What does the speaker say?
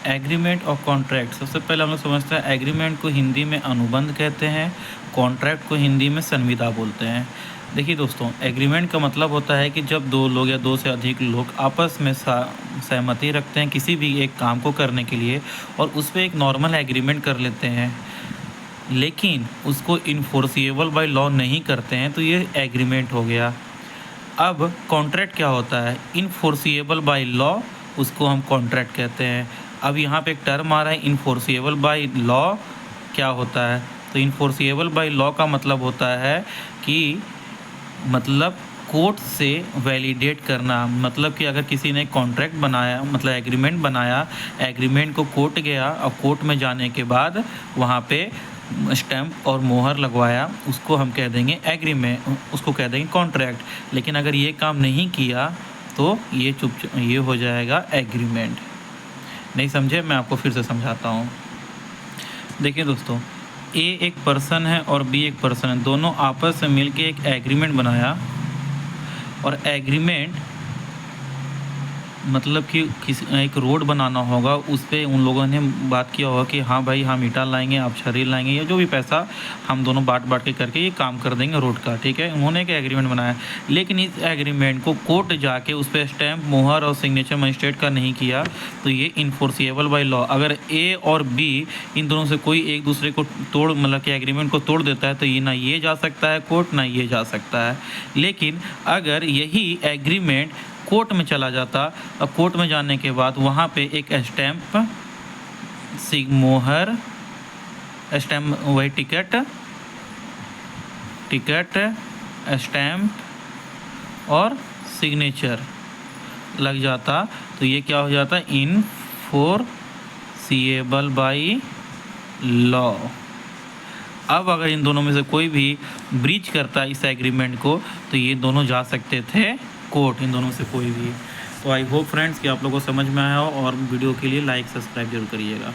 Agreement और contract. सबसे पहले हम लोग समझते हैं एग्रीमेंट को हिंदी में अनुबंध कहते हैं, कॉन्ट्रैक्ट को हिंदी में संविदा बोलते हैं। देखिए दोस्तों, एग्रीमेंट का मतलब होता है कि जब दो लोग या दो से अधिक लोग आपस में सहमति रखते हैं किसी भी एक काम को करने के लिए और उस पर एक नॉर्मल एग्रीमेंट कर लेते हैं, लेकिन उसको इन्फोर्सिएबल बाय लॉ नहीं करते हैं, तो ये एग्रीमेंट हो गया। अब कॉन्ट्रैक्ट क्या होता है? इन्फोर्सिएबल बाय लॉ, उसको हम कॉन्ट्रैक्ट कहते हैं। अब यहाँ पे एक टर्म आ रहा है इन्फोर्सिएबल बाय लॉ, क्या होता है? तो इन्फोर्सिएबल बाय लॉ का मतलब होता है कि मतलब कोर्ट से वैलिडेट करना। मतलब कि अगर किसी ने कॉन्ट्रैक्ट बनाया, मतलब एग्रीमेंट बनाया, एग्रीमेंट को कोर्ट गया और कोर्ट में जाने के बाद वहाँ पे स्टैम्प और मोहर लगवाया, उसको हम कह देंगे एग्रीमेंट, उसको कह देंगे कॉन्ट्रैक्ट। लेकिन अगर ये काम नहीं किया तो ये हो जाएगा एग्रीमेंट। नहीं समझे? मैं आपको फिर से समझाता हूँ। देखिए दोस्तों, ए एक पर्सन है और बी एक पर्सन है, दोनों आपस में मिलके एक एग्रीमेंट बनाया और एग्रीमेंट मतलब कि एक रोड बनाना होगा, उस पर उन लोगों ने बात किया होगा कि हाँ भाई हम ईंटा लाएंगे, आप छर्री लाएंगे, या जो भी पैसा हम दोनों बांट के करके ये काम कर देंगे रोड का, ठीक है। उन्होंने एक एग्रीमेंट बनाया, लेकिन इस एग्रीमेंट को कोर्ट जाके उस पर स्टैम्प, मोहर और सिग्नेचर मजिस्ट्रेट का नहीं किया, तो ये इन्फोर्सिएबल बाय लॉ। अगर ए और बी इन दोनों से कोई एक दूसरे को मतलब कि एग्रीमेंट को तोड़ देता है, तो ये ना ये जा सकता है कोर्ट, ना ये जा सकता है। लेकिन अगर यही एग्रीमेंट कोर्ट में चला जाता और कोर्ट में जाने के बाद वहाँ पे एक स्टैम्प, मोहर, स्टैम्प, वही टिकट, स्टैम्प और सिग्नेचर लग जाता, तो ये क्या हो जाता? Enforceable by law. अब अगर इन दोनों में से कोई भी ब्रीच करता है इस एग्रीमेंट को, तो ये दोनों जा सकते थे कोर्ट, इन दोनों से कोई भी। तो आई होप फ्रेंड्स कि आप लोगों को समझ में आया हो, और वीडियो के लिए लाइक सब्सक्राइब जरूर करिएगा।